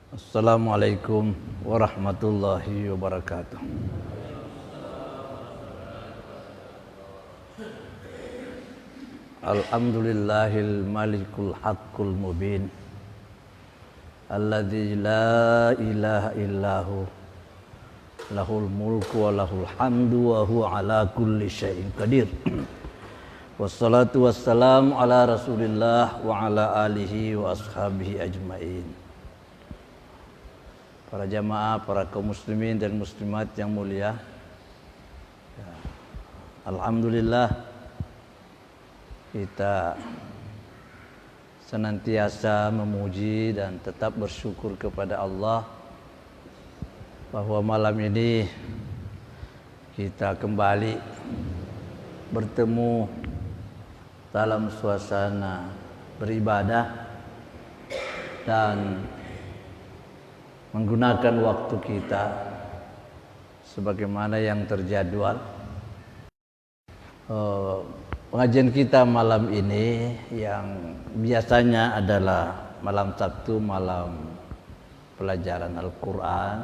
Assalamualaikum warahmatullahi wabarakatuh. Alhamdulillahil malikul haqqul mubin alladzi la ilaha illahu lahul mulku wa lahul hamdu wa huwa ala kulli syai'in qadir. Wassalatu wassalamu ala Rasulillah wa ala alihi wa ashabihi ajmain. Para jamaah, para kaum muslimin dan muslimat yang mulia, alhamdulillah kita senantiasa memuji dan tetap bersyukur kepada Allah bahwa malam ini kita kembali bertemu dalam suasana beribadah dan menggunakan waktu kita sebagaimana yang terjadwal. Pengajian kita malam ini yang biasanya adalah malam Sabtu, malam pelajaran Al-Quran.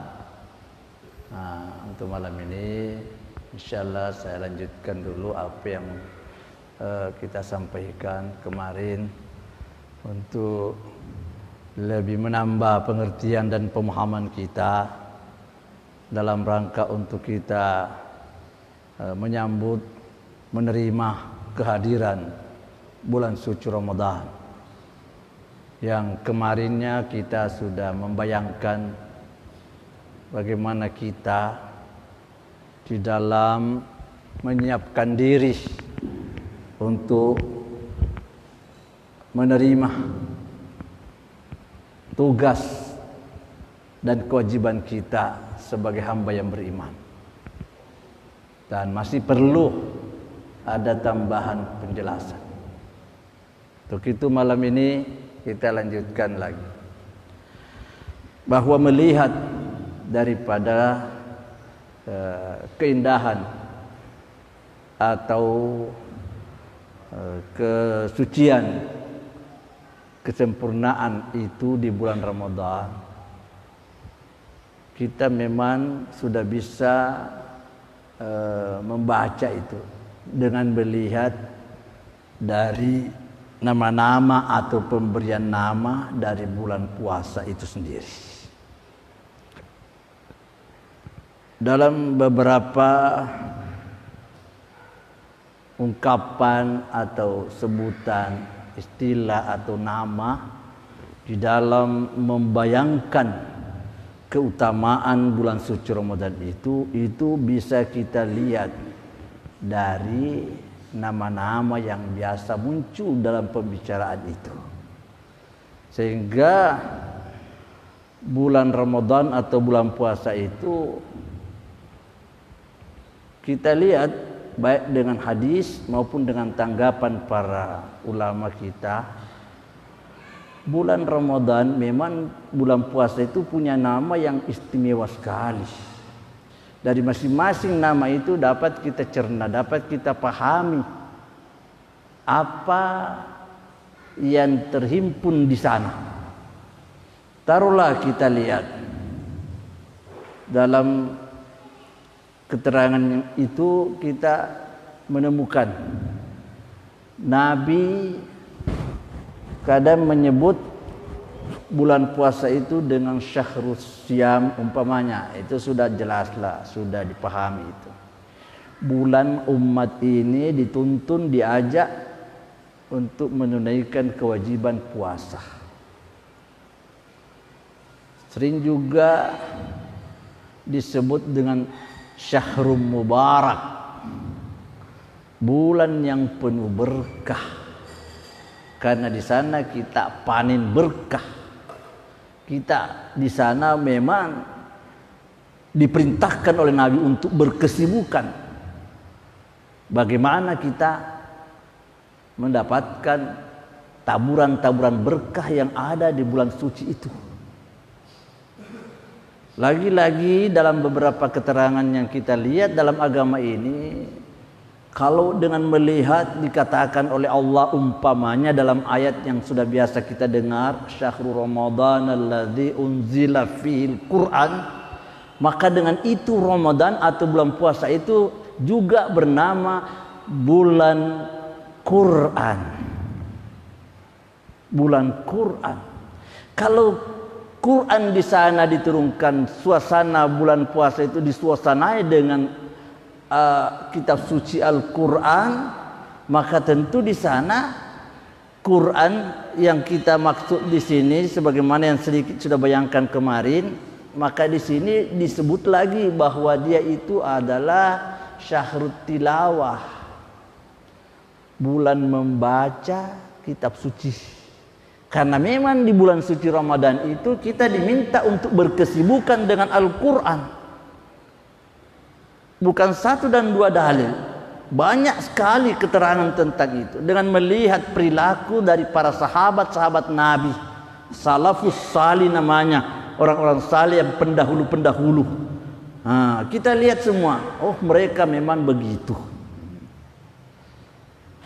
Untuk malam ini insyaallah saya lanjutkan dulu apa yang kita sampaikan kemarin untuk lebih menambah pengertian dan pemahaman kita dalam rangka untuk kita menyambut, menerima kehadiran bulan suci Ramadan yang kemarinnya kita sudah membayangkan bagaimana kita di dalam menyiapkan diri untuk menerima tugas dan kewajiban kita sebagai hamba yang beriman. Dan masih perlu ada tambahan penjelasan. Untuk itu malam ini kita lanjutkan lagi bahwa melihat daripada keindahan atau kesucian, kesempurnaan itu di bulan Ramadan, kita memang sudah bisa membaca itu dengan melihat dari nama-nama atau pemberian nama dari bulan puasa itu sendiri. Dalam beberapa ungkapan atau sebutan, istilah atau nama di dalam membayangkan keutamaan bulan suci Ramadan itu bisa kita lihat dari nama-nama yang biasa muncul dalam pembicaraan itu. Sehingga bulan Ramadan atau bulan puasa itu kita lihat baik dengan hadis maupun dengan tanggapan para ulama kita, bulan Ramadan memang bulan puasa itu punya nama yang istimewa sekali. Dari masing-masing nama itu dapat kita cerna, dapat kita pahami apa yang terhimpun di sana. Taruhlah kita lihat dalam keterangan itu kita menemukan Nabi kadang menyebut bulan puasa itu dengan syahrus syam umpamanya. Itu sudah jelaslah, sudah dipahami itu. Bulan umat ini dituntun, diajak untuk menunaikan kewajiban puasa. Sering juga disebut dengan syahrul mubarak, bulan yang penuh berkah, karena di sana kita panen berkah. Kita di sana memang diperintahkan oleh Nabi untuk berkesibukan bagaimana kita mendapatkan taburan-taburan berkah yang ada di bulan suci itu. Lagi-lagi dalam beberapa keterangan yang kita lihat dalam agama ini Kalau dengan melihat dikatakan oleh Allah umpamanya dalam ayat yang sudah biasa kita dengar, syahrul ramadan alladzi unzila fihil Qur'an, maka dengan itu Ramadan atau bulan puasa itu juga bernama bulan Quran. Bulan Quran. Kalau Quran di sana diturunkan, suasana bulan puasa itu disuasanai dengan kitab suci Al-Quran, maka tentu di sana Quran yang kita maksud di sini sebagaimana yang sedikit sudah bayangkan kemarin, maka di sini disebut lagi bahwa dia itu adalah syahrut tilawah, bulan membaca kitab suci. Karena memang di bulan suci Ramadan itu kita diminta untuk berkesibukan dengan Al-Quran. Bukan satu dan dua dalil, banyak sekali keterangan tentang itu. Dengan melihat perilaku dari para sahabat-sahabat Nabi, salafus salih namanya, orang-orang salih yang pendahulu-pendahulu. Kita lihat semua, oh mereka memang begitu.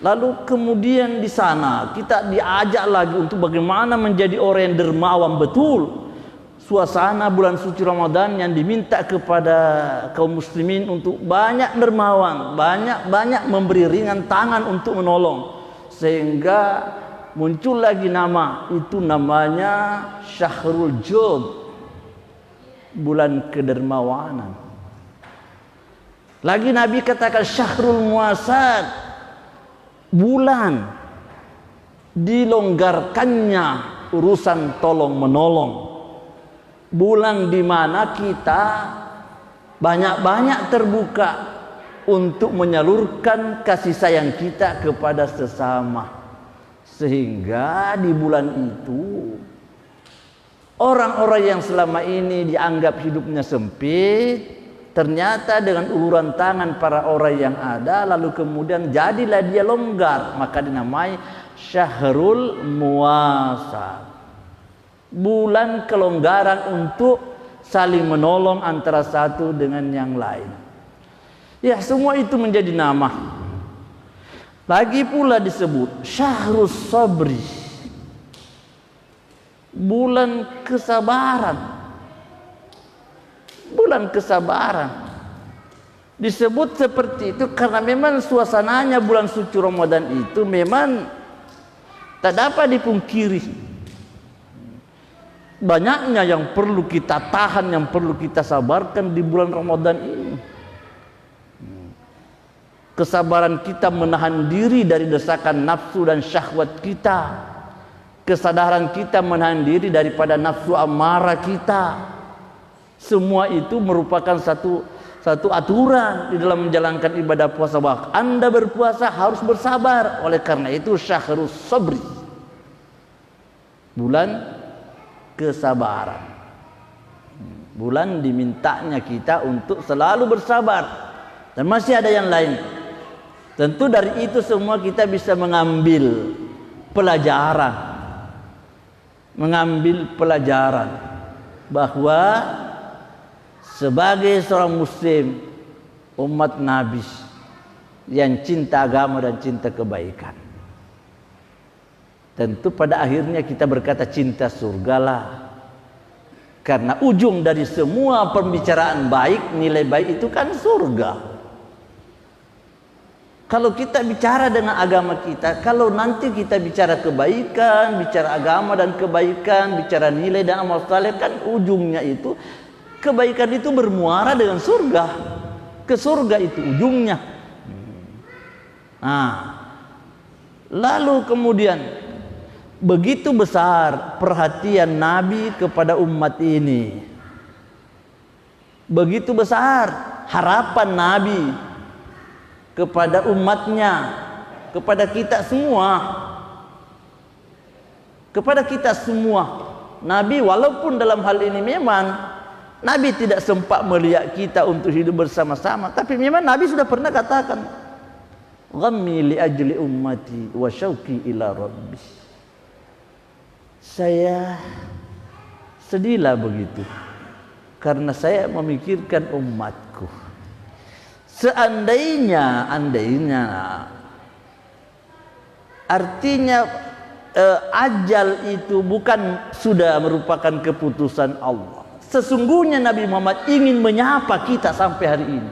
Lalu kemudian di sana kita diajak lagi untuk bagaimana menjadi orang yang dermawan betul. Suasana bulan suci Ramadan yang diminta kepada kaum muslimin untuk banyak dermawan, banyak memberi ringan tangan untuk menolong, sehingga muncul lagi nama itu, namanya Syahrul Jud, bulan kedermawanan. Lagi Nabi katakan Syahrul Muasad, bulan dilonggarkannya urusan tolong menolong, bulan di mana kita banyak-banyak terbuka untuk menyalurkan kasih sayang kita kepada sesama. Sehingga di bulan itu orang-orang yang selama ini dianggap hidupnya sempit, ternyata dengan uluran tangan para orang yang ada, lalu kemudian jadilah dia longgar, maka dinamai Syahrul Muasad, bulan kelonggaran untuk saling menolong antara satu dengan yang lain. Ya, semua itu menjadi nama. Lagi pula disebut Syahrus Sabri, bulan kesabaran. Bulan kesabaran disebut seperti itu karena memang suasananya bulan suci Ramadan itu memang tak dapat dipungkiri. Banyaknya yang perlu kita tahan, yang perlu kita sabarkan di bulan Ramadan ini. Kesabaran kita menahan diri dari desakan nafsu dan syahwat kita. Kesadaran kita menahan diri daripada nafsu amarah kita. Semua itu merupakan satu aturan di dalam menjalankan ibadah puasa. Bahwa Anda berpuasa harus bersabar. Oleh karena itu Syahrus Sabri, bulan kesabaran, bulan dimintanya kita untuk selalu bersabar. Dan masih ada yang lain. Tentu dari itu semua kita bisa mengambil pelajaran bahwa sebagai seorang muslim, umat Nabi yang cinta agama dan cinta kebaikan, tentu pada akhirnya kita berkata cinta surgalah. Karena ujung dari semua pembicaraan baik, nilai baik itu kan surga. Kalau kita bicara dengan agama kita, kalau nanti kita bicara kebaikan, bicara agama dan kebaikan, bicara nilai dan amal saleh, kan ujungnya itu kebaikan itu bermuara dengan surga. Ke surga itu ujungnya. Lalu kemudian begitu besar perhatian Nabi kepada umat ini, begitu besar harapan Nabi kepada umatnya, kepada kita semua. Nabi walaupun dalam hal ini memang Nabi tidak sempat melihat kita untuk hidup bersama-sama, tapi memang Nabi sudah pernah katakan, ghammi li ajli ummati wa syauqi ila rabbi. Saya sedihlah begitu karena saya memikirkan umatku. Seandainya artinya ajal itu bukan sudah merupakan keputusan Allah. Sesungguhnya Nabi Muhammad ingin menyapa kita sampai hari ini.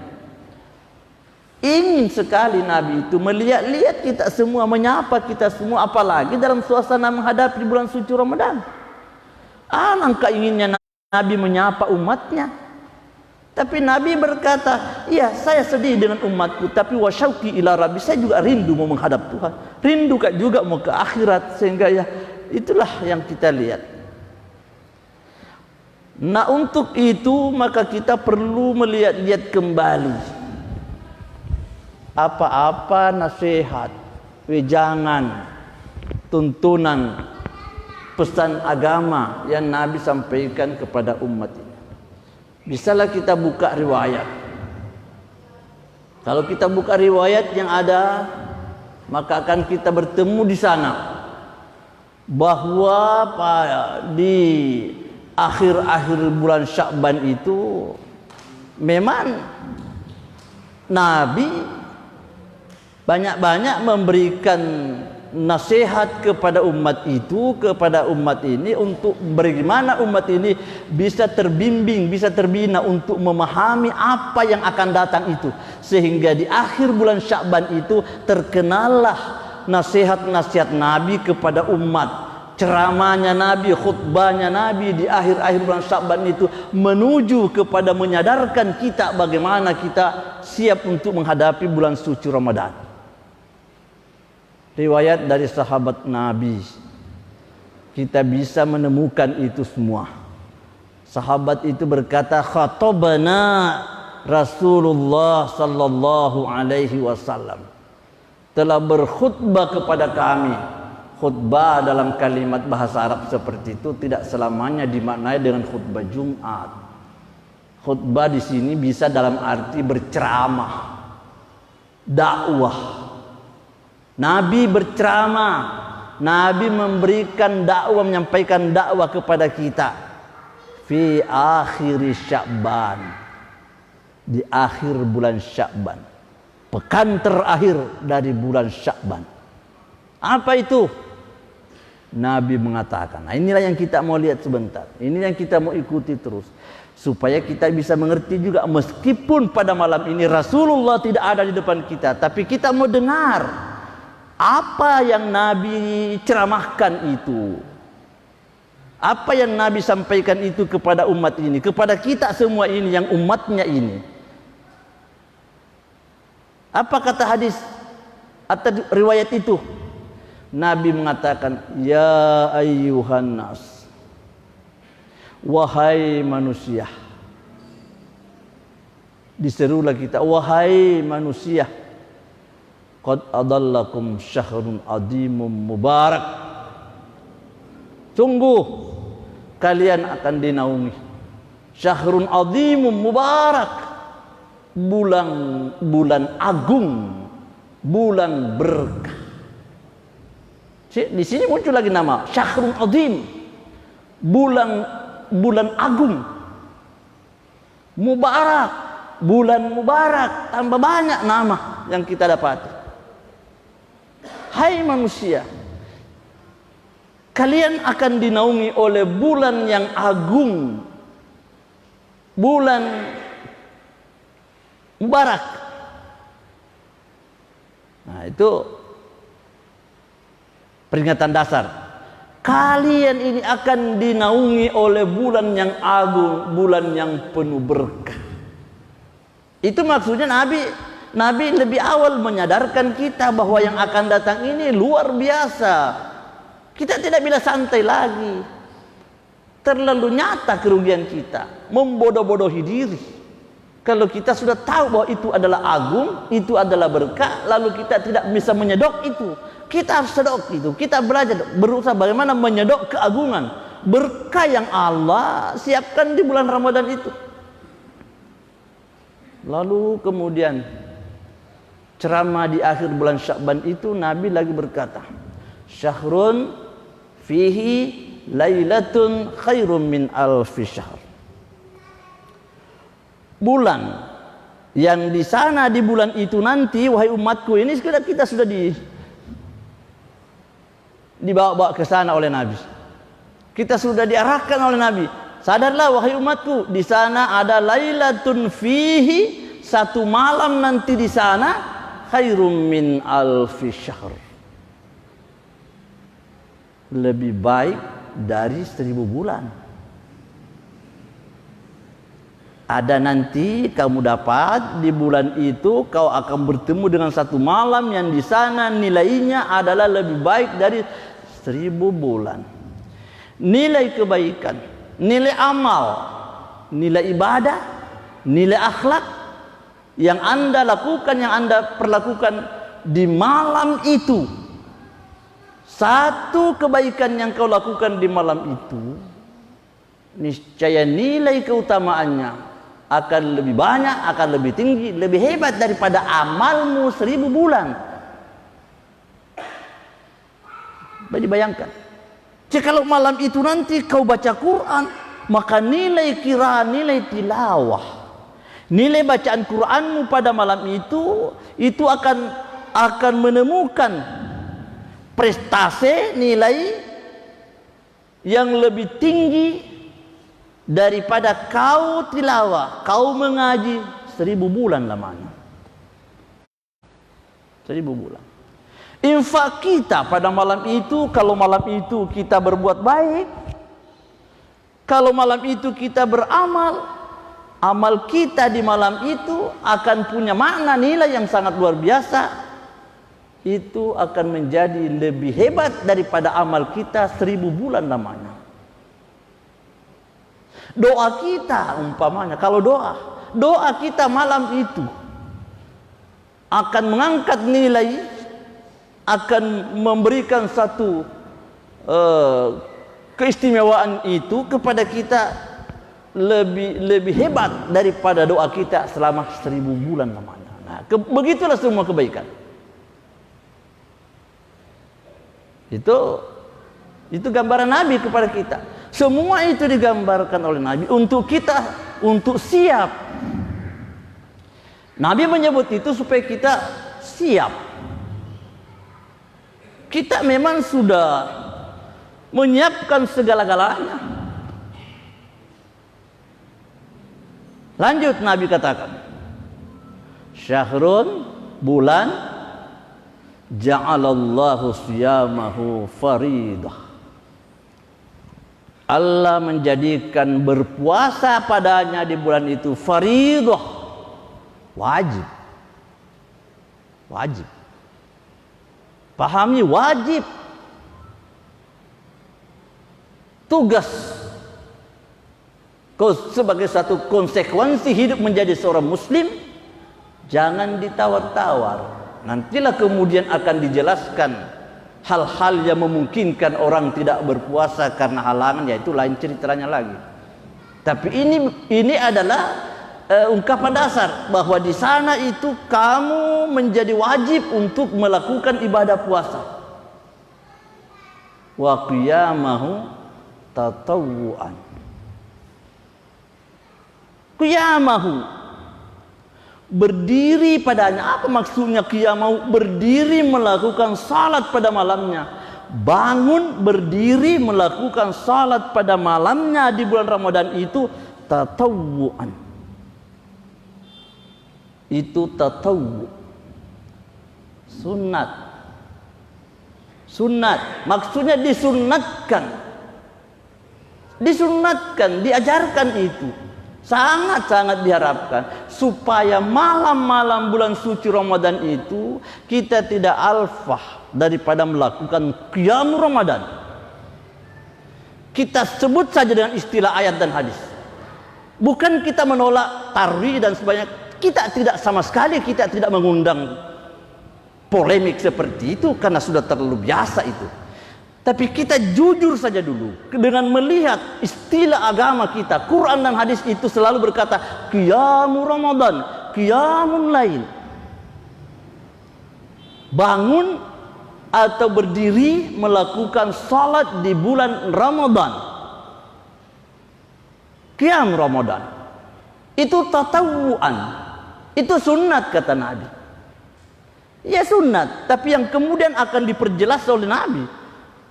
Ingin sekali Nabi itu melihat-lihat kita semua, menyapa kita semua, apalagi dalam suasana menghadapi bulan suci Ramadan. Alangkah inginnya Nabi menyapa umatnya. Tapi Nabi berkata, iya saya sedih dengan umatku, tapi wasyauqi ila rabbi, saya juga rindu mau menghadap Tuhan, rindu juga mau ke akhirat. Sehingga ya itulah yang kita lihat. Nah untuk itu maka kita perlu melihat-lihat kembali apa-apa nasihat, wejangan, tuntunan, pesan agama yang Nabi sampaikan kepada umat ini. Bisalah kita buka riwayat. Kalau kita buka riwayat yang ada, maka akan kita bertemu di sana bahwa di akhir-akhir bulan Sya'ban itu memang Nabi banyak-banyak memberikan nasihat kepada umat itu, kepada umat ini, untuk bagaimana umat ini bisa terbimbing, bisa terbina untuk memahami apa yang akan datang itu. Sehingga di akhir bulan Sya'ban itu terkenallah nasihat-nasihat Nabi kepada umat. Ceramahnya Nabi, khutbahnya Nabi di akhir-akhir bulan Sya'ban itu menuju kepada menyadarkan kita bagaimana kita siap untuk menghadapi bulan suci Ramadan. Riwayat dari sahabat Nabi, kita bisa menemukan itu semua. Sahabat itu berkata, khatabana Rasulullah sallallahu alaihi wasallam, telah berkhutbah kepada kami. Khutbah dalam kalimat bahasa Arab seperti itu tidak selamanya dimaknai dengan khutbah Jumat. Khutbah di sini bisa dalam arti berceramah, dakwah. Nabi berceramah, Nabi memberikan dakwah, menyampaikan dakwah kepada kita fi akhir Sya'ban, di akhir bulan Sya'ban, pekan terakhir dari bulan Sya'ban. Apa itu? Nabi mengatakan, nah inilah yang kita mau lihat sebentar, ini yang kita mau ikuti terus, supaya kita bisa mengerti juga, meskipun pada malam ini Rasulullah tidak ada di depan kita, tapi kita mau dengar apa yang Nabi ceramahkan itu, apa yang Nabi sampaikan itu kepada umat ini, kepada kita semua ini yang umatnya ini. Apa kata hadis atau riwayat itu? Nabi mengatakan, ya ayyuhan nas, wahai manusia. Diserulah kita, wahai manusia, qad adallakum syahrun adimum mubarak, sungguh kalian akan dinaungi syahrun adimum mubarak, bulan agung, bulan berkah. Di sini muncul lagi nama syahrun adim, bulan agung, mubarak, bulan mubarak, tambah banyak nama yang kita dapat. Hai manusia, kalian akan dinaungi oleh bulan yang agung, bulan mubarak. Nah itu peringatan dasar. Kalian ini akan dinaungi oleh bulan yang agung, bulan yang penuh berkah. Itu maksudnya Nabi lebih awal menyadarkan kita bahwa yang akan datang ini luar biasa. Kita tidak bisa santai lagi. Terlalu nyata kerugian kita, membodoh-bodohi diri. Kalau kita sudah tahu bahwa itu adalah agung, itu adalah berkah, lalu kita tidak bisa menyedok itu. Kita harus sedok itu. Kita belajar, berusaha bagaimana menyedok keagungan, berkah yang Allah siapkan di bulan Ramadan itu. Lalu kemudian ceramah di akhir bulan Sya'ban itu Nabi lagi berkata, syahrun fihi lailatun khairum min alfi syahr. Bulan Yang di sana di bulan itu nanti, wahai umatku, ini kita sudah dibawa-bawa ke sana oleh Nabi. Kita sudah diarahkan oleh Nabi. Sadarlah wahai umatku, di sana ada lailatun fihi, satu malam nanti di sana khairum min alfi syahr. Lebih baik dari 1000 bulan. Ada nanti kamu dapat di bulan itu kau akan bertemu dengan satu malam yang di sana nilainya adalah lebih baik dari 1000 bulan. Nilai kebaikan, nilai amal, nilai ibadah, nilai akhlak yang Anda lakukan, yang Anda perlakukan di malam itu. Satu kebaikan yang kau lakukan di malam itu, niscaya nilai keutamaannya akan lebih banyak, akan lebih tinggi, lebih hebat daripada amalmu 1000 bulan. Bayangkan, jika malam itu nanti kau baca Quran, maka nilai qiraah, nilai tilawah, nilai bacaan Quranmu pada malam itu akan menemukan prestasi nilai yang lebih tinggi daripada kau tilawah, kau mengaji 1000 bulan lamanya. 1000 bulan. Infak kita pada malam itu, kalau malam itu kita berbuat baik, kalau malam itu kita beramal, amal kita di malam itu akan punya makna nilai yang sangat luar biasa. Itu akan menjadi lebih hebat daripada amal kita 1000 bulan lamanya. Doa kita umpamanya, kalau doa kita malam itu akan mengangkat nilai, akan memberikan satu keistimewaan itu kepada kita lebih hebat daripada doa kita selama 1000 bulan lamanya. Nah, begitulah semua kebaikan. Itu gambaran Nabi kepada kita. Semua itu digambarkan oleh Nabi untuk kita, untuk siap. Nabi menyebut itu supaya kita siap. Kita memang sudah menyiapkan segala-galanya. Lanjut Nabi katakan, syahrun, bulan, ja'alallahu siyamahu faridah. Allah menjadikan berpuasa padanya di bulan itu faridah, wajib. Wajib. Pahami, wajib. Tugas. Kau sebagai satu konsekuensi hidup menjadi seorang muslim, jangan ditawar-tawar. Nantilah kemudian akan dijelaskan hal-hal yang memungkinkan orang tidak berpuasa karena halangan, yaitu lain ceritanya lagi. Tapi ini adalah ungkapan dasar bahwa di sana itu kamu menjadi wajib untuk melakukan ibadah puasa. Wa qiyamahu tatawwuan. Qiyamahu, berdiri padanya. Apa maksudnya qiyamahu? Berdiri melakukan salat pada malamnya. Bangun berdiri melakukan salat pada malamnya di bulan Ramadan itu tatawwuan. Itu tatawwu, sunat. Sunat maksudnya disunatkan, diajarkan. Itu sangat-sangat diharapkan supaya malam-malam bulan suci Ramadan itu kita tidak alfah daripada melakukan qiyam Ramadan. Kita sebut saja dengan istilah ayat dan hadis. Bukan kita menolak tarawih dan sebagainya. Kita tidak sama sekali, kita tidak mengundang polemik seperti itu karena sudah terlalu biasa itu. Tapi kita jujur saja dulu dengan melihat istilah agama kita, Quran dan hadis itu selalu berkata qiyamu Ramadan, qiyamun lail. Bangun atau berdiri melakukan salat di bulan Ramadan. Qiyam Ramadan. Itu tatawuan. Itu sunat kata Nabi. Ya sunat, tapi yang kemudian akan diperjelas oleh Nabi.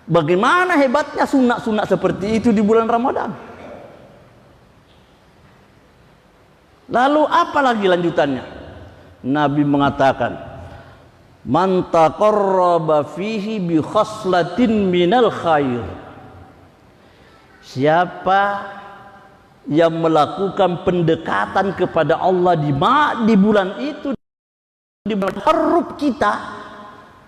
Bagaimana hebatnya sunat-sunat seperti itu di bulan Ramadan. Lalu apa lagi lanjutannya? Nabi mengatakan, man taqarraba fihi bi khaslatin minal khair. Siapa yang melakukan pendekatan kepada Allah di bulan itu, di bulan takarrub kita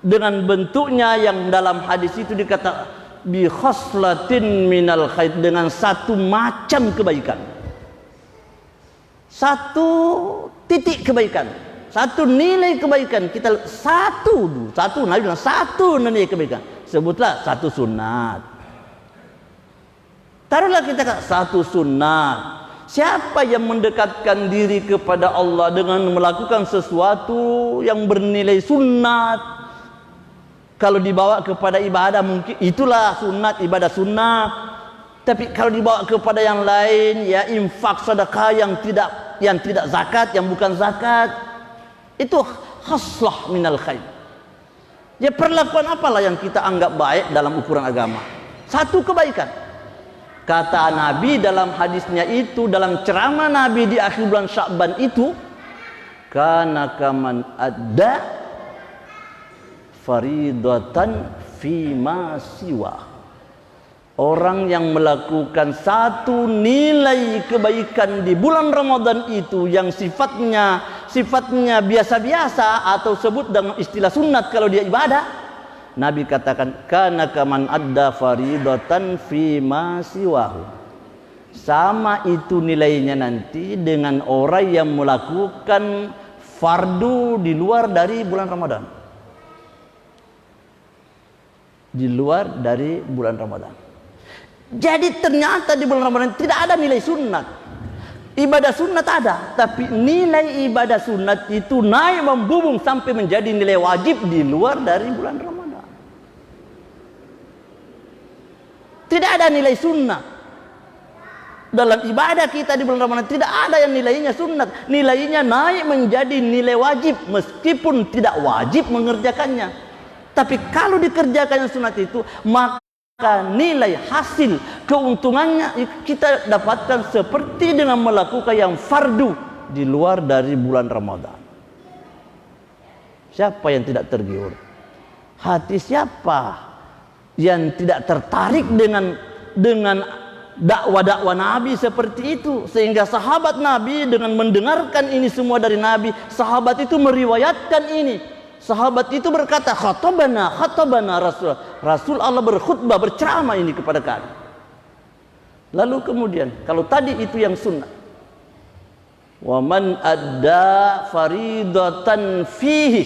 dengan bentuknya yang dalam hadis itu dikata bi khaslatin minal khair, dengan satu macam kebaikan, satu titik kebaikan, satu nilai kebaikan. Kita satu Nabi bilang satu nilai kebaikan, sebutlah satu sunat. Taruhlah kita satu sunnah. Siapa yang mendekatkan diri kepada Allah dengan melakukan sesuatu yang bernilai sunnat, kalau dibawa kepada ibadah mungkin itulah sunnat, ibadah sunnah. Tapi kalau dibawa kepada yang lain, ya infak, sedekah yang tidak zakat, yang bukan zakat, itu khaslah minal khair. Ya perlakuan apalah yang kita anggap baik dalam ukuran agama? Satu kebaikan. Kata Nabi dalam hadisnya itu, dalam ceramah Nabi di akhir bulan Sya'ban itu, kana kaman adda faridatan fima siwa. Orang yang melakukan satu nilai kebaikan di bulan Ramadan itu yang sifatnya biasa-biasa atau sebut dengan istilah sunat kalau dia ibadah, Nabi katakan kana kaman adda faridatan fi ma siwahu. Sama itu nilainya nanti dengan orang yang melakukan fardu di luar dari bulan Ramadan. Di luar dari bulan Ramadan. Jadi ternyata di bulan Ramadan tidak ada nilai sunat. Ibadah sunat ada, tapi nilai ibadah sunat itu naik membumbung sampai menjadi nilai wajib di luar dari bulan Ramadan. Tidak ada nilai sunnah dalam ibadah kita di bulan Ramadan. Tidak ada yang nilainya sunnat. Nilainya naik menjadi nilai wajib, meskipun tidak wajib mengerjakannya. Tapi kalau dikerjakan yang sunat itu, maka nilai hasil keuntungannya kita dapatkan seperti dengan melakukan yang fardu di luar dari bulan Ramadan. Siapa yang tidak tergiur? Hati siapa yang tidak tertarik dengan dakwah-dakwah Nabi seperti itu, sehingga sahabat Nabi dengan mendengarkan ini semua dari Nabi, sahabat itu meriwayatkan ini. Sahabat itu berkata, khatabana Rasul Allah berkhutbah, berceramah ini kepada kami. Lalu kemudian kalau tadi itu yang sunnah, wa man adda faridatan fihi,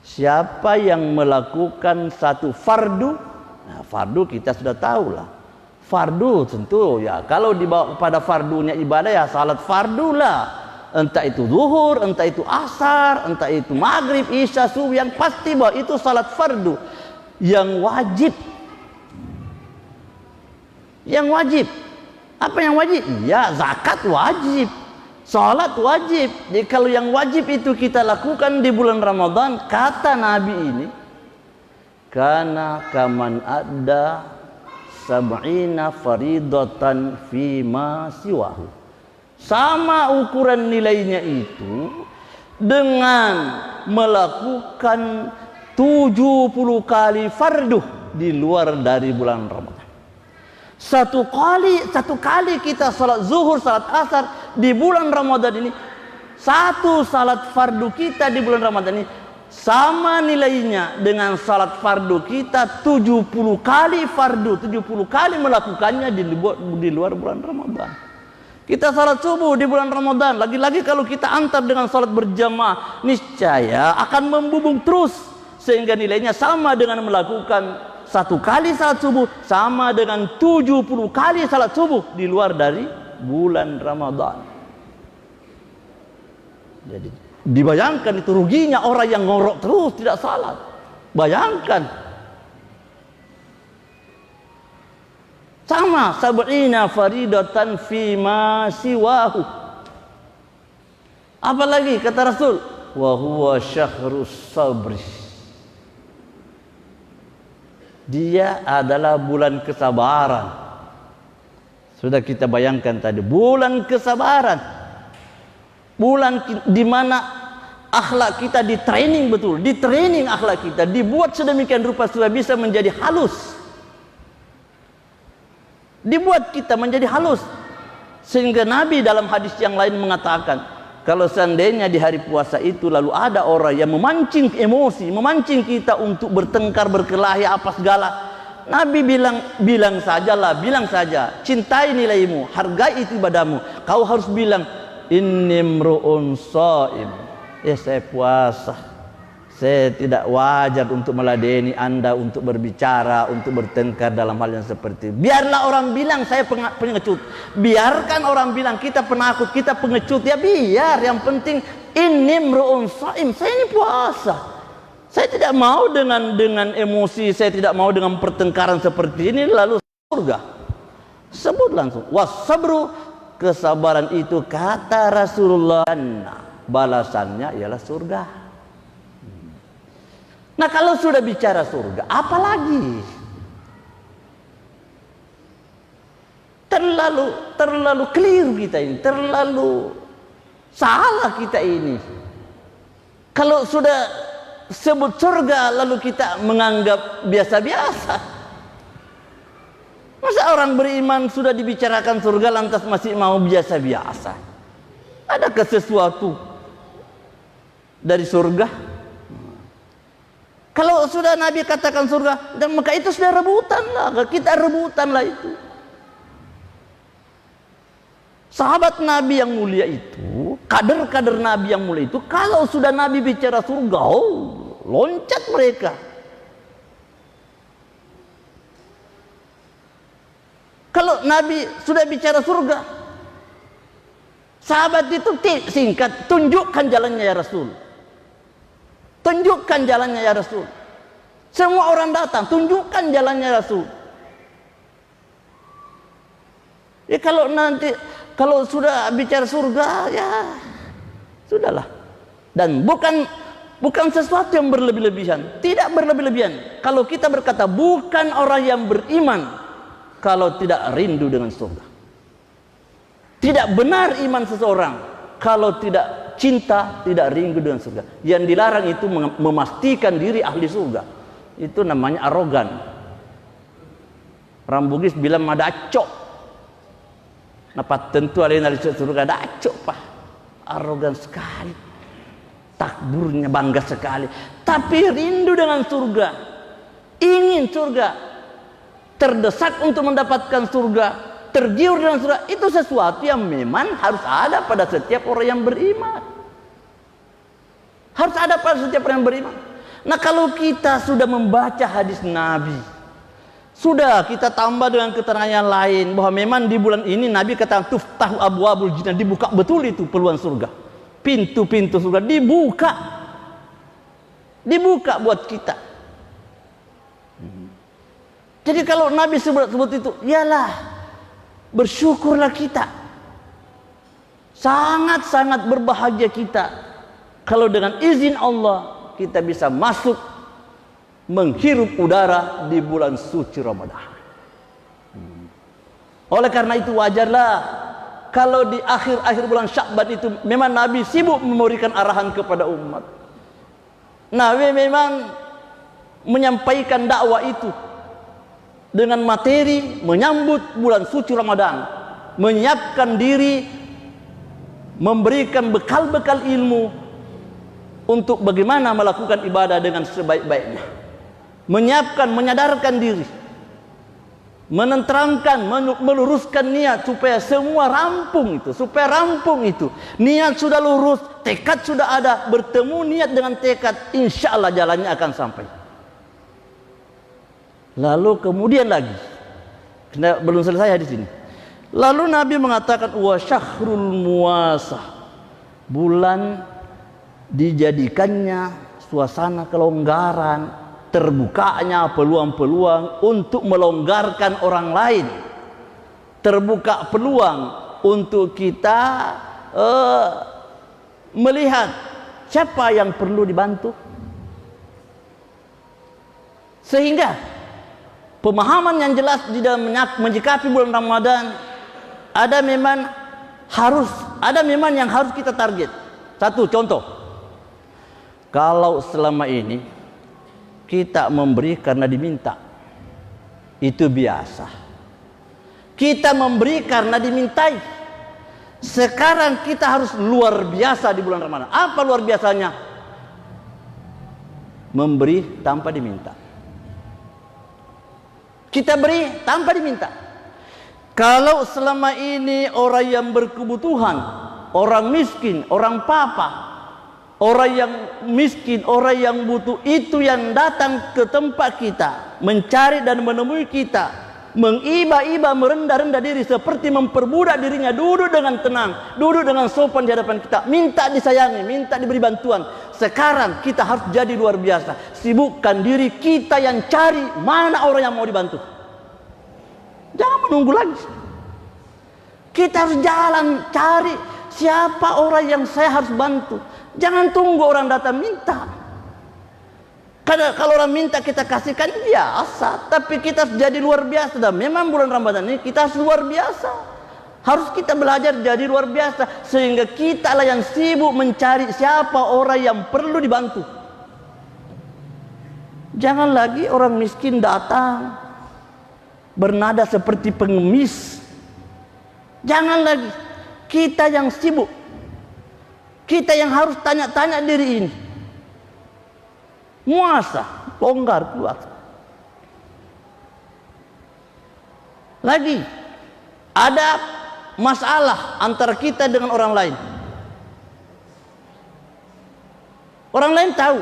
siapa yang melakukan satu fardu. Nah, fardu kita sudah tahu lah. Fardu tentu ya, kalau dibawa kepada fardunya ibadah ya salat fardu lah. Entah itu zuhur, entah itu asar, entah itu maghrib, isya, subuh, yang pasti bahwa itu salat fardu. Yang wajib. Yang wajib. Apa yang wajib? Ya zakat wajib. Salat wajib. Jadi kalau yang wajib itu kita lakukan di bulan Ramadan, kata Nabi ini, kana kaman adda sab'ina faridatan fima siwahu. Sama ukuran nilainya itu dengan melakukan 70 kali fardu di luar dari bulan Ramadan. Satu kali kita salat zuhur, salat asar di bulan Ramadan ini, satu salat fardu kita di bulan Ramadan ini sama nilainya dengan salat fardu kita 70 kali fardu, 70 kali melakukannya di luar bulan Ramadan. Kita salat subuh di bulan Ramadan, lagi-lagi kalau kita antar dengan salat berjamaah, niscaya akan membumbung terus sehingga nilainya sama dengan melakukan satu kali salat subuh, sama dengan 70 kali salat subuh di luar dari bulan Ramadan. Jadi dibayangkan itu ruginya orang yang ngorok terus tidak salat. Bayangkan. Sama sab'ina faridatan fima siwahu. Apalagi kata Rasul, wa huwa syahrus sabri. Dia adalah bulan kesabaran. Sudah kita bayangkan tadi, bulan kesabaran. Bulan di mana akhlak kita di training betul, di training akhlak kita, dibuat sedemikian rupa supaya bisa menjadi halus. Dibuat kita menjadi halus. Sehingga Nabi dalam hadis yang lain mengatakan, kalau seandainya di hari puasa itu lalu ada orang yang memancing emosi, memancing kita untuk bertengkar, berkelahi apa segala, Nabi bilang saja, cintai nilaimu, hargai itu ibadahmu. Kau harus bilang, inni mru'un shaim. Saya puasa. Saya tidak wajar untuk meladeni Anda untuk berbicara, untuk bertengkar dalam hal yang seperti itu. Biarlah orang bilang saya pengecut. Biarkan orang bilang kita penakut, kita pengecut. Ya biar, yang penting inni mru'un shaim. Saya ini puasa. Saya tidak mau dengan emosi, saya tidak mau dengan pertengkaran seperti ini lalu surga. Sebut langsung. Wasabru, kesabaran itu kata Rasulullah, balasannya ialah surga. Nah, kalau sudah bicara surga, apalagi? Terlalu keliru kita ini, terlalu salah kita ini. Kalau sudah sebut surga lalu kita menganggap biasa-biasa. Masa orang beriman sudah dibicarakan surga lantas masih mau biasa-biasa? Adakah sesuatu dari surga? Kalau sudah Nabi katakan surga, dan maka itu sudah rebutan lah, kita rebutan lah itu. Sahabat Nabi yang mulia itu, kader-kader Nabi yang mulia itu, kalau sudah Nabi bicara surga, loncat mereka. Kalau Nabi sudah bicara surga, sahabat itu singkat, tunjukkan jalannya ya Rasul. Tunjukkan jalannya ya Rasul. Semua orang datang, tunjukkan jalannya ya Rasul. Ya kalau sudah bicara surga, ya sudahlah. Dan bukan sesuatu yang berlebih-lebihan, tidak berlebih-lebihan. Kalau kita berkata bukan orang yang beriman kalau tidak rindu dengan surga. Tidak benar iman seseorang kalau tidak cinta, tidak rindu dengan surga. Yang dilarang itu memastikan diri ahli surga. Itu namanya arogan. Orang Bugis bilang madacok. Napa tentu ada yang surga dacok pak. Arogan sekali. Takburnya bangga sekali. Tapi rindu dengan surga. Ingin surga. Terdesak untuk mendapatkan surga. Tergiur dengan surga, itu sesuatu yang memang harus ada pada setiap orang yang beriman. Harus ada pada setiap orang yang beriman. Nah, kalau kita sudah membaca hadis Nabi, sudah kita tambah dengan keterangan yang lain bahwa memang di bulan ini Nabi kata tuftahu abwabul jinnah, dibuka betul itu peluang surga. Pintu-pintu surga dibuka. Dibuka buat kita. Jadi kalau Nabi sebut itu, iyalah bersyukurlah kita. Sangat-sangat berbahagia kita kalau dengan izin Allah kita bisa masuk menghirup udara di bulan suci Ramadan. Oleh karena itu wajarlah kalau di akhir-akhir bulan Sya'ban itu memang Nabi sibuk memberikan arahan kepada umat. Nabi memang menyampaikan dakwah itu dengan materi menyambut bulan suci Ramadan, menyiapkan diri, memberikan bekal-bekal ilmu untuk bagaimana melakukan ibadah dengan sebaik-baiknya, menyiapkan, menyadarkan diri, menenteramkan, meluruskan niat supaya semua rampung itu, niat sudah lurus, tekad sudah ada, bertemu niat dengan tekad, insya Allah jalannya akan sampai. Lalu kemudian lagi, belum selesai hadis ini. Lalu Nabi mengatakan wa syahrul muasah, bulan dijadikannya suasana kelonggaran, terbukanya peluang-peluang untuk melonggarkan orang lain, terbuka peluang untuk kita melihat siapa yang perlu dibantu. Sehingga pemahaman yang jelas di dalam menyikapi bulan Ramadan, ada memang yang harus kita target. Satu contoh, kalau selama ini kita memberi karena diminta, itu biasa. Kita memberi karena dimintai. Sekarang kita harus luar biasa di bulan Ramadan. Apa luar biasanya? Memberi tanpa diminta. Kita beri tanpa diminta. Kalau selama ini orang yang berkebutuhan, orang miskin, orang papa, orang yang miskin, orang yang butuh, itu yang datang ke tempat kita, mencari dan menemui kita, mengiba-iba, merendah-rendah diri, seperti memperbudak dirinya, duduk dengan tenang, duduk dengan sopan di hadapan kita, minta disayangi, minta diberi bantuan. Sekarang kita harus jadi luar biasa. Sibukkan diri kita yang cari mana orang yang mau dibantu. Jangan menunggu lagi. Kita harus jalan cari siapa orang yang saya harus bantu. Jangan tunggu orang datang minta. Karena kalau orang minta kita kasihkan biasa, tapi kita harus jadi luar biasa. Dan memang bulan Ramadan ini kita harus luar biasa. Harus kita belajar jadi luar biasa, sehingga kita lah yang sibuk mencari siapa orang yang perlu dibantu. Jangan lagi orang miskin datang bernada seperti pengemis. Jangan lagi. Kita yang sibuk, kita yang harus tanya-tanya diri ini. Muasa, longgar keluar. Lagi ada masalah antara kita dengan orang lain. Orang lain tahu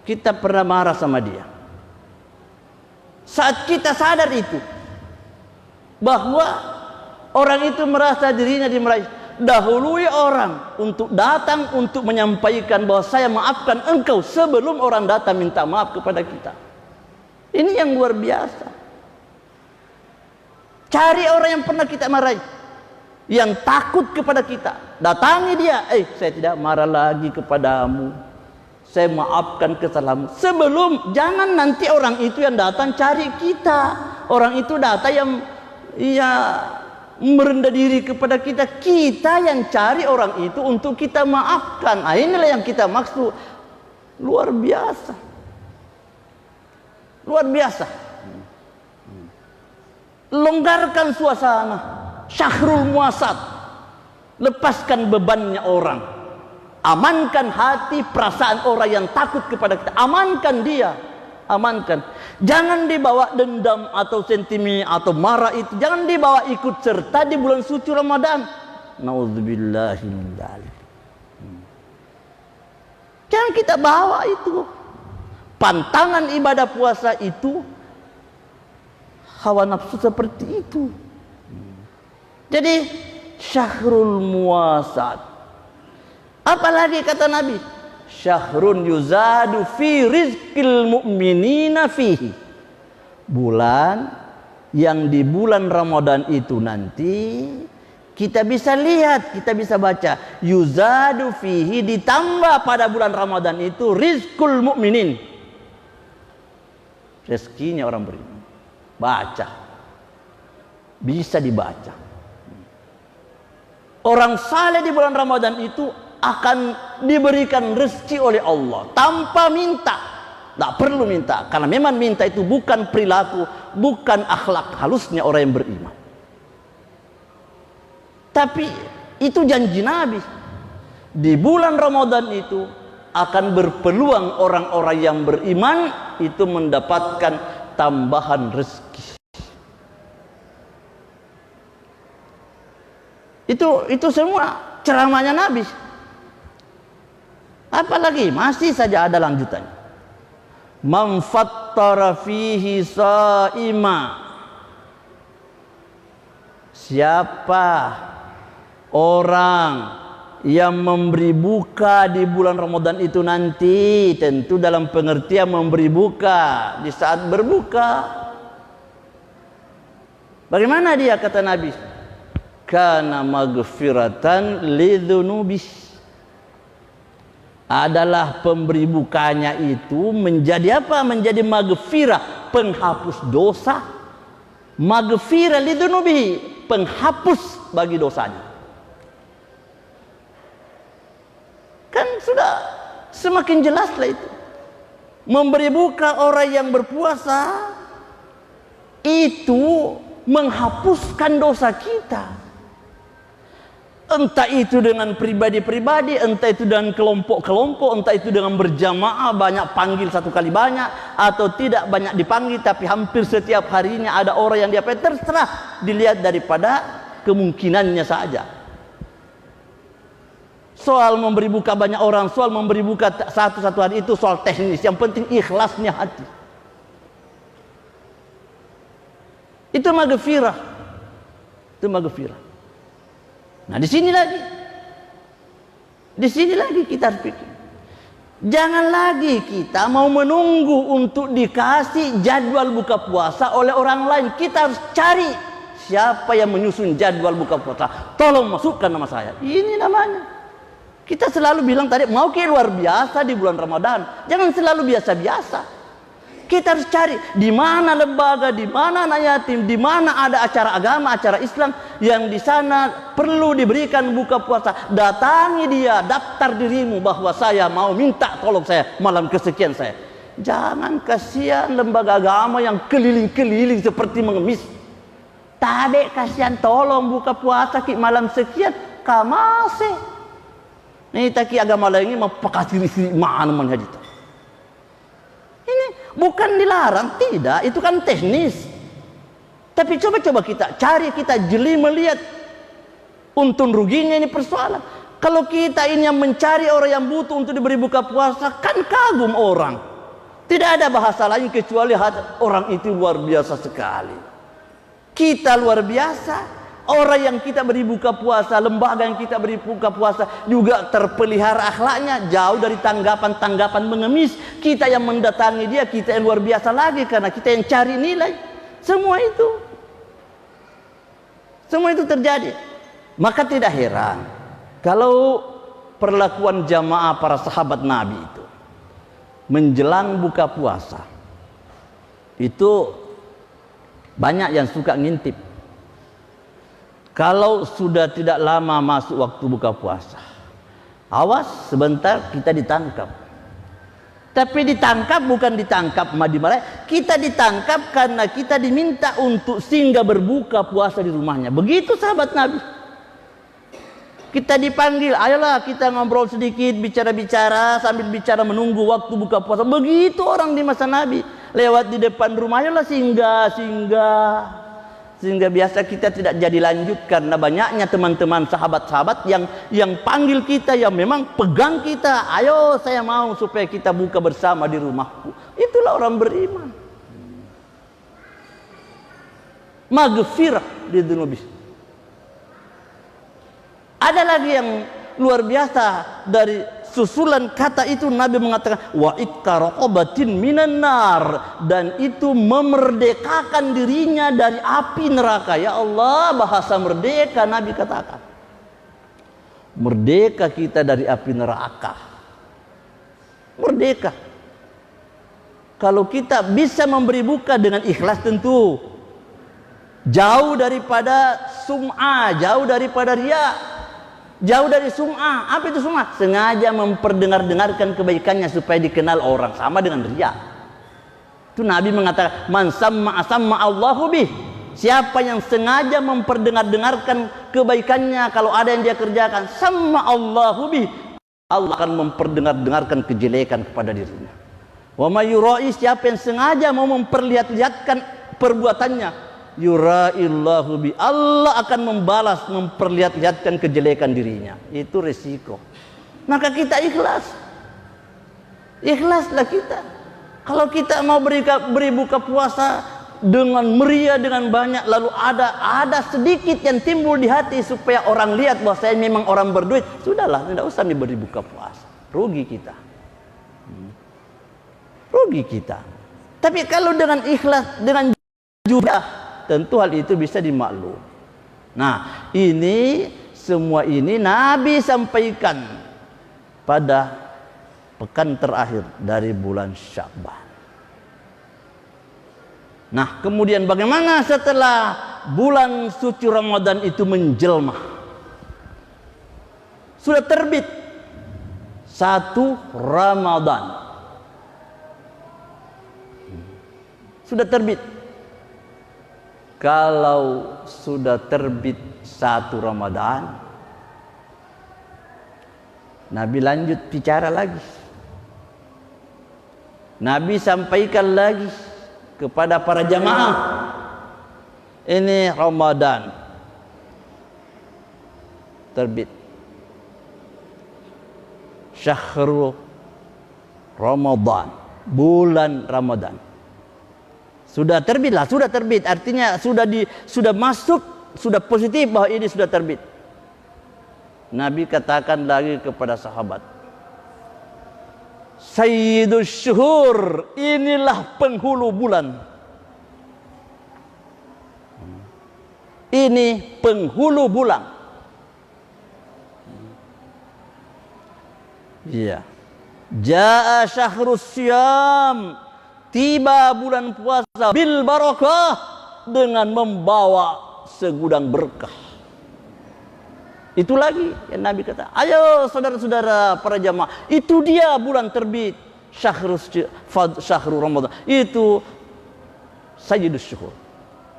kita pernah marah sama dia. Saat kita sadar itu, bahwa orang itu merasa dirinya dimarahi, dahului orang untuk datang untuk menyampaikan bahwa saya maafkan engkau sebelum orang datang minta maaf kepada kita. Ini yang luar biasa. Cari orang yang pernah kita marahi, yang takut kepada kita, datangi dia. Saya tidak marah lagi kepadamu, saya maafkan kesalahanmu. Sebelum, jangan nanti orang itu yang datang cari kita. Orang itu datang yang merendah diri kepada kita. Kita yang cari orang itu untuk kita maafkan. Inilah yang kita maksud. Luar biasa. Luar biasa. Longgarkan suasana. Syahrul muasat. Lepaskan bebannya orang. Amankan hati, perasaan orang yang takut kepada kita. Amankan dia. Amankan. Jangan dibawa dendam atau sentimen atau marah itu. Jangan dibawa ikut serta di bulan suci Ramadan. Nauzubillahi min dzalik. Jangan kita bawa itu. Pantangan ibadah puasa itu hawa nafsu seperti itu. Jadi syahrul muasat. Apalagi kata Nabi, syahrun yuzadu fi rizqil mu'minina fihi. Bulan yang di bulan Ramadan itu nanti kita bisa lihat, kita bisa baca, yuzadu fihi, ditambah pada bulan Ramadan itu rizqul mu'minin, rezekinya orang beriman. Baca, bisa dibaca. Orang saleh di bulan Ramadan itu akan diberikan rezeki oleh Allah tanpa minta. Tak perlu minta, karena memang minta itu bukan perilaku, bukan akhlak halusnya orang yang beriman. Tapi itu janji Nabi. Di bulan Ramadan itu akan berpeluang orang-orang yang beriman itu mendapatkan tambahan rezeki. Itu semua ceramahnya Nabi. Apalagi masih saja ada lanjutannya. Man fattara fihi saima. Siapa orang yang memberi buka di bulan Ramadan itu nanti, tentu dalam pengertian memberi buka di saat berbuka. Bagaimana dia, kata Nabi? Kana maghfiratan lidzunubih. adalah pemberi bukanya itu menjadi apa? Menjadi maghfirah, penghapus dosa. Maghfirah lidunubi, penghapus bagi dosanya. Kan sudah semakin jelaslah itu. Memberi buka orang yang berpuasa itu menghapuskan dosa kita. Entah itu dengan pribadi-pribadi, entah itu dengan kelompok-kelompok, entah itu dengan berjamaah, banyak panggil satu kali banyak, atau tidak banyak dipanggil, tapi hampir setiap harinya ada orang yang diapain, terserah, dilihat daripada kemungkinannya saja. Soal memberi buka banyak orang, soal memberi buka satu-satu hari itu soal teknis, yang penting ikhlasnya hati. Itu maghfirah. Itu maghfirah. Nah, di sini lagi kita harus pikir. Jangan lagi kita mau menunggu untuk dikasih jadwal buka puasa oleh orang lain. Kita harus cari siapa yang menyusun jadwal buka puasa. Tolong masukkan nama saya. Ini namanya. Kita selalu bilang tadi, mau ke luar biasa di bulan Ramadan. Jangan selalu biasa-biasa. Kita harus cari di mana lembaga, di mana anak yatim, di mana ada acara agama, acara Islam yang di sana perlu diberikan buka puasa. Datangi dia, daftar dirimu bahwa saya mau minta tolong saya malam kesekian saya. Jangan kasihan lembaga agama yang keliling-keliling seperti mengemis. Tade kasihan tolong buka puasa ki malam sekian, kamase. Nih taki agama lain ini mau pakasiri mana manhajita. Ini bukan dilarang, tidak, itu kan teknis. Tapi coba-coba kita cari, kita jeli melihat untung ruginya ini persoalan. Kalau kita ini yang mencari orang yang butuh untuk diberi buka puasa, kan kagum orang. Tidak ada bahasa lain kecuali orang itu luar biasa sekali. Kita luar biasa. Orang yang kita beri buka puasa, lembaga yang kita beri buka puasa juga terpelihara akhlaknya, jauh dari tanggapan-tanggapan mengemis. Kita yang mendatangi dia, kita yang luar biasa lagi karena kita yang cari nilai. Semua itu terjadi. Maka tidak heran kalau perlakuan jamaah para sahabat Nabi itu menjelang buka puasa itu banyak yang suka ngintip. Kalau sudah tidak lama masuk waktu buka puasa, awas sebentar kita ditangkap. Tapi ditangkap bukan ditangkap dimarahi, kita ditangkap karena kita diminta untuk singgah berbuka puasa di rumahnya. Begitu sahabat Nabi. Kita dipanggil, ayolah kita ngobrol sedikit, bicara-bicara sambil bicara menunggu waktu buka puasa. Begitu orang di masa Nabi, lewat di depan rumah, ayolah singgah. Sehingga biasa kita tidak jadi lanjut karena banyaknya teman-teman sahabat-sahabat yang panggil kita, yang memang pegang kita. Ayo saya mau supaya kita buka bersama di rumahku. Itulah orang beriman. Maghfirah di dunubi. Ada lagi yang luar biasa dari susulan kata itu. Nabi mengatakan wa ittaqabatin minan nar, dan itu memerdekakan dirinya dari api neraka. Ya Allah, bahasa merdeka Nabi katakan. Merdeka kita dari api neraka. Merdeka. Kalau kita bisa memberi buka dengan ikhlas, tentu jauh daripada sum'ah, jauh daripada riya. Jauh dari sum'ah. Apa itu sum'ah? Sengaja memperdengar-dengarkan kebaikannya supaya dikenal orang. Sama dengan riya. Itu Nabi mengatakan, man sam'a Allahu bih. Siapa yang sengaja memperdengar-dengarkan kebaikannya, kalau ada yang dia kerjakan, sam'a Allahu bih, Allah akan memperdengar-dengarkan kejelekan kepada dirinya. Wa may yura'i, siapa yang sengaja mau memperlihatkan perbuatannya, yura'illahu bi, Allah akan membalas, memperlihatkan kejelekan dirinya. Itu resiko. Maka kita ikhlaslah kita. Kalau kita mau beri buka puasa dengan meriah, dengan banyak, lalu ada sedikit yang timbul di hati supaya orang lihat bahwa saya memang orang berduit, sudahlah, tidak usah diberi buka puasa. Rugi kita. Rugi kita. Tapi kalau dengan ikhlas, dengan jujur, tentu hal itu bisa dimaklum. Nah, ini semua ini Nabi sampaikan pada pekan terakhir dari bulan Sya'ban. Nah, kemudian bagaimana setelah bulan suci Ramadan itu menjelma? Sudah terbit 1 Ramadan. Sudah terbit. Kalau sudah terbit 1 Ramadan, Nabi lanjut bicara lagi. Nabi sampaikan lagi kepada para jamaah, ini Ramadan terbit, syahrul Ramadan, bulan Ramadan. Sudah terbit lah, sudah terbit. Artinya sudah masuk, sudah positif bahwa ini sudah terbit. Nabi katakan lagi kepada sahabat, Sayyidus Syuhur, inilah penghulu bulan. Ini penghulu bulan. Iya. Jaa syahrus syam, tiba bulan puasa bil barakah, dengan membawa segudang berkah. Itu lagi yang Nabi kata, ayo saudara-saudara para jamaah, itu dia bulan terbit, syahrul Ramadan. Itu Sayyidus Syuhur,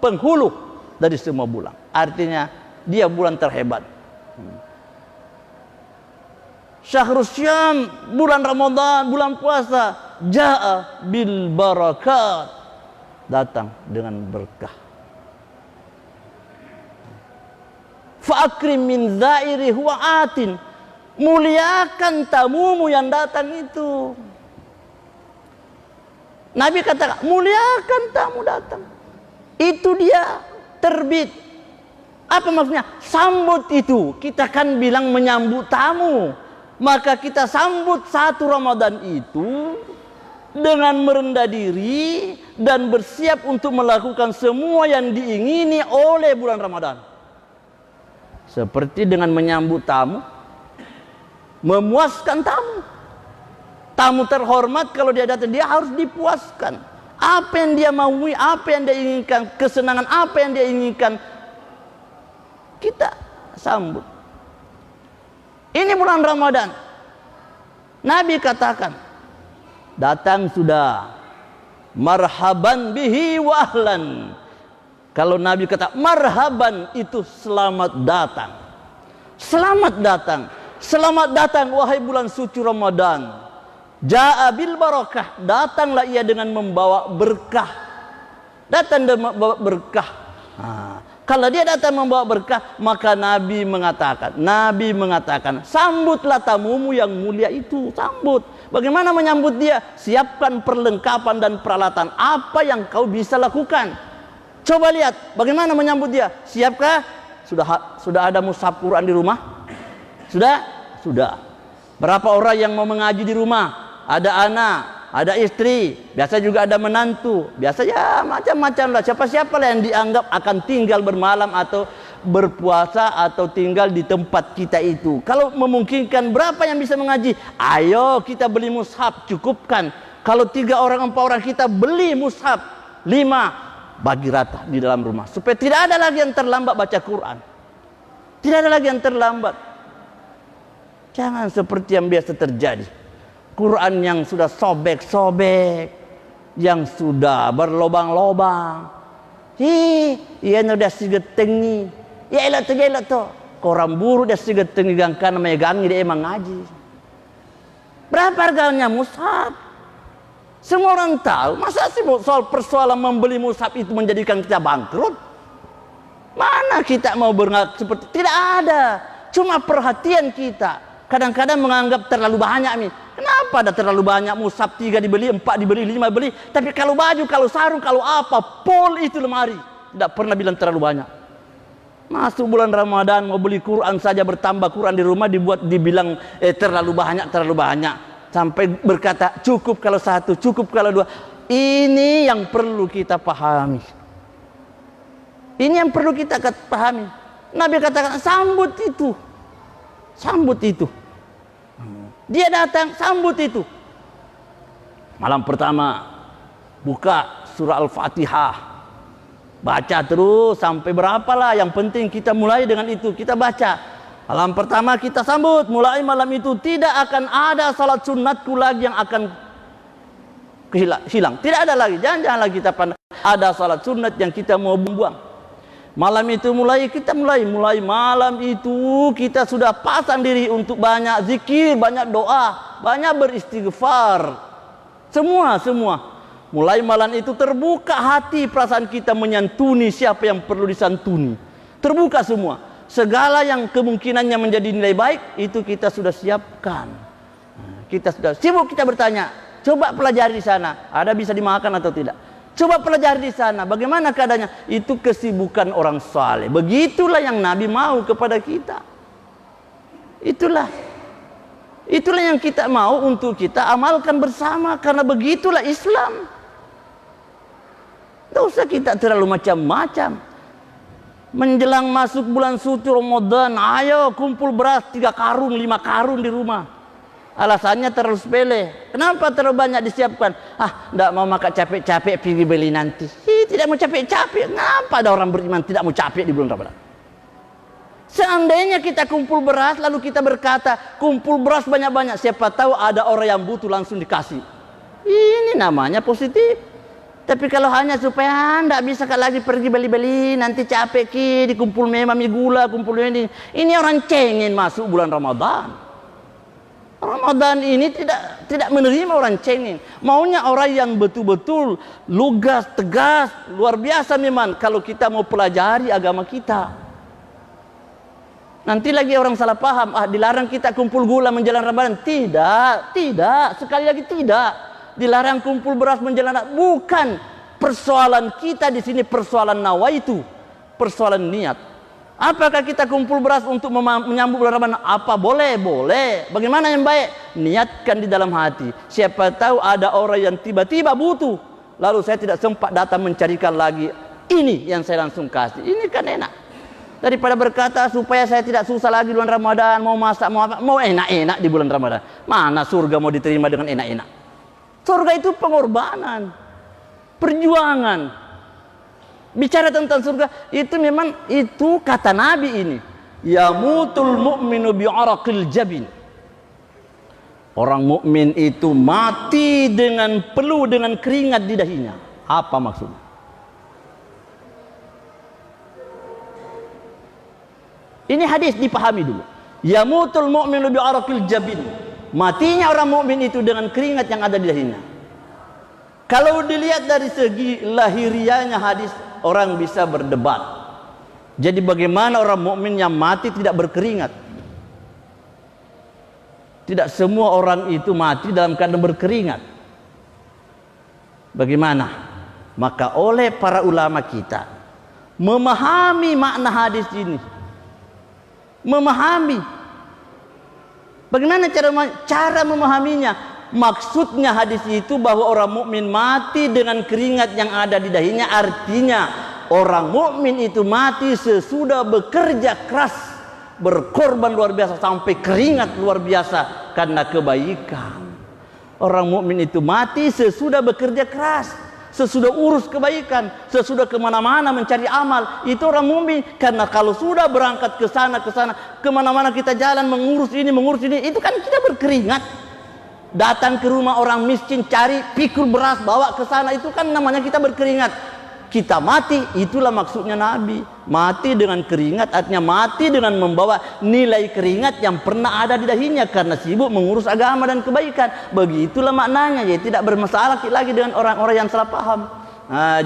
penghulu dari semua bulan. Artinya dia bulan terhebat. Syahrul Syam, bulan Ramadan, bulan puasa, jaa bil barakat, datang dengan berkah. Fa'akrim min zairi huwa atin, muliakan tamumu yang datang itu. Nabi katakan, muliakan tamu datang. Itu dia terbit. Apa maksudnya? Sambut itu. Kita kan bilang menyambut tamu. Maka kita sambut 1 Ramadan itu dengan merendah diri dan bersiap untuk melakukan semua yang diingini oleh bulan Ramadan. Seperti dengan menyambut tamu, memuaskan tamu. Tamu terhormat kalau dia datang, dia harus dipuaskan. Apa yang dia maui, apa yang dia inginkan, kesenangan apa yang dia inginkan, kita sambut. Ini bulan Ramadan. Nabi katakan, datang sudah, marhaban bihi wa ahlan. Kalau Nabi kata marhaban, itu selamat datang. Selamat datang. Selamat datang wahai bulan suci Ramadan. Jaa bil barakah, datanglah ia dengan membawa berkah. Datang dengan membawa berkah. Kalau dia datang membawa berkah, maka Nabi mengatakan, sambutlah tamumu yang mulia itu, sambut. Bagaimana menyambut dia? Siapkan perlengkapan dan peralatan apa yang kau bisa lakukan. Coba lihat bagaimana menyambut dia. Siapkah? Sudah ada mushaf Quran di rumah? Sudah. Berapa orang yang mau mengaji di rumah? Ada anak, ada istri, biasa juga ada menantu, biasa ya macam-macam lah. Siapa-siapa lah yang dianggap akan tinggal bermalam atau berpuasa atau tinggal di tempat kita itu. Kalau memungkinkan, berapa yang bisa mengaji? Ayo kita beli mushaf, cukupkan. Kalau 3 orang 4 orang kita beli mushaf 5, bagi rata di dalam rumah, supaya tidak ada lagi yang terlambat baca Quran. Tidak ada lagi yang terlambat. Jangan seperti yang biasa terjadi. Quran yang sudah sobek-sobek, yang sudah berlobang-lobang. Iya udah sigetengi. Ya elah tu. Korang buru dia sigetengi gangkan megangi dia emang ngaji. Berapa harganya mushaf? Semua orang tahu. Masa sih soal persoalan membeli mushaf itu menjadikan kita bangkrut? Mana kita mau berngaku seperti, tidak ada. Cuma perhatian kita kadang-kadang menganggap terlalu banyak nih. Kenapa ada terlalu banyak mushaf? 3 dibeli, 4 dibeli, 5 beli. Tapi kalau baju, kalau sarung, kalau apa, pol itu lemari. Tidak pernah bilang terlalu banyak. Masuk bulan Ramadan mau beli Quran saja, bertambah Quran di rumah dibilang terlalu banyak. Sampai berkata cukup kalau 1, cukup kalau 2. Ini yang perlu kita pahami. Ini yang perlu kita pahami. Nabi katakan sambut itu. Dia datang, sambut itu. Malam pertama buka surah Al-Fatihah, baca terus sampai berapalah, yang penting kita mulai dengan itu, kita baca. Malam pertama kita sambut, mulai malam itu tidak akan ada salat sunnatku lagi yang akan hilang. Tidak ada lagi, jangan lagi kita pandang ada salat sunat yang kita mau buang. Malam itu mulai malam itu kita sudah pasang diri untuk banyak zikir, banyak doa, banyak beristighfar. Semua. Mulai malam itu terbuka hati, perasaan kita menyantuni siapa yang perlu disantuni. Terbuka semua. Segala yang kemungkinannya menjadi nilai baik itu kita sudah siapkan. Kita sudah sibuk, kita bertanya, coba pelajari di sana, ada bisa dimakan atau tidak? Coba pelajari di sana, bagaimana keadaannya? Itu kesibukan orang saleh. Begitulah yang Nabi mau kepada kita. Itulah yang kita mau untuk kita amalkan bersama, karena begitulah Islam. Tidak usah kita terlalu macam-macam. Menjelang masuk bulan suci Ramadan, ayo kumpul beras 3 karung, 5 karung di rumah. Alasannya terlalu sepele. Kenapa terlalu banyak disiapkan? Tidak mau makan capek-capek pergi beli nanti. Tidak mau capek-capek. Kenapa ada orang beriman tidak mau capek di bulan Ramadan? Seandainya kita kumpul beras, lalu kita berkata, kumpul beras banyak-banyak, siapa tahu ada orang yang butuh langsung dikasih. Ini namanya positif. Tapi kalau hanya supaya tidak bisa lagi pergi beli-beli, nanti capek dikumpul memang gula, kumpul ini. Ini orang cengin masuk bulan Ramadan. Ramadan ini tidak menerima orang cengin. Maunya orang yang betul-betul lugas, tegas, luar biasa memang kalau kita mau pelajari agama kita. Nanti lagi orang salah paham, dilarang kita kumpul gula menjelang Ramadan. Tidak, sekali lagi tidak. Dilarang kumpul beras menjelang Ramadan. Bukan persoalan kita di sini, persoalan nawaitu, persoalan niat. Apakah kita kumpul beras untuk menyambut bulan Ramadan? Apa boleh? Boleh. Bagaimana yang baik? Niatkan di dalam hati. Siapa tahu ada orang yang tiba-tiba butuh, lalu saya tidak sempat datang mencarikan lagi. Ini yang saya langsung kasih. Ini kan enak. Daripada berkata supaya saya tidak susah lagi bulan Ramadan, mau masak, mau apa, mau enak-enak di bulan Ramadan. Mana surga mau diterima dengan enak-enak? Surga itu pengorbanan, perjuangan. Bicara tentang surga itu memang itu kata Nabi ini, yamutul mu'minu bi'araqil jabin. Orang mukmin itu mati dengan peluh, dengan keringat di dahinya. Apa maksudnya? Ini hadis dipahami dulu. Yamutul mu'minu bi'araqil jabin. Matinya orang mukmin itu dengan keringat yang ada di dahinya. Kalau dilihat dari segi lahiriahnya hadis, orang bisa berdebat. Jadi bagaimana orang mukmin yang mati tidak berkeringat? Tidak semua orang itu mati dalam keadaan berkeringat. Bagaimana? Maka oleh para ulama kita memahami makna hadis ini. Memahami. Bagaimana cara memahaminya? Maksudnya hadis itu bahwa orang mukmin mati dengan keringat yang ada di dahinya, artinya orang mukmin itu mati sesudah bekerja keras, berkorban luar biasa sampai keringat luar biasa karena kebaikan. Orang mukmin itu mati sesudah bekerja keras, sesudah urus kebaikan, sesudah kemana-mana mencari amal. Itu orang mukmin. Karena kalau sudah berangkat ke sana, kemana-mana kita jalan mengurus ini, itu kan kita berkeringat. Datang ke rumah orang miskin, cari pikul beras, bawa ke sana, itu kan namanya kita berkeringat. Kita mati, itulah maksudnya Nabi. Mati dengan keringat, artinya mati dengan membawa nilai keringat yang pernah ada di dahinya karena sibuk mengurus agama dan kebaikan. Begitulah maknanya, ya tidak bermasalah lagi dengan orang-orang yang salah paham.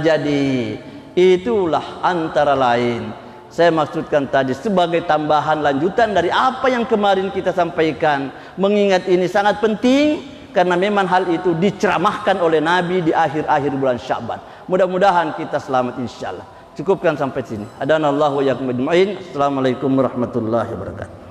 Jadi itulah antara lain saya maksudkan tadi sebagai tambahan lanjutan dari apa yang kemarin kita sampaikan. Mengingat ini sangat penting karena memang hal itu diceramahkan oleh Nabi di akhir-akhir bulan Sya'ban. Mudah-mudahan kita selamat insyaallah. Cukupkan sampai sini. Adanallahu wa iyyakum ajmain. Assalamualaikum warahmatullahi wabarakatuh.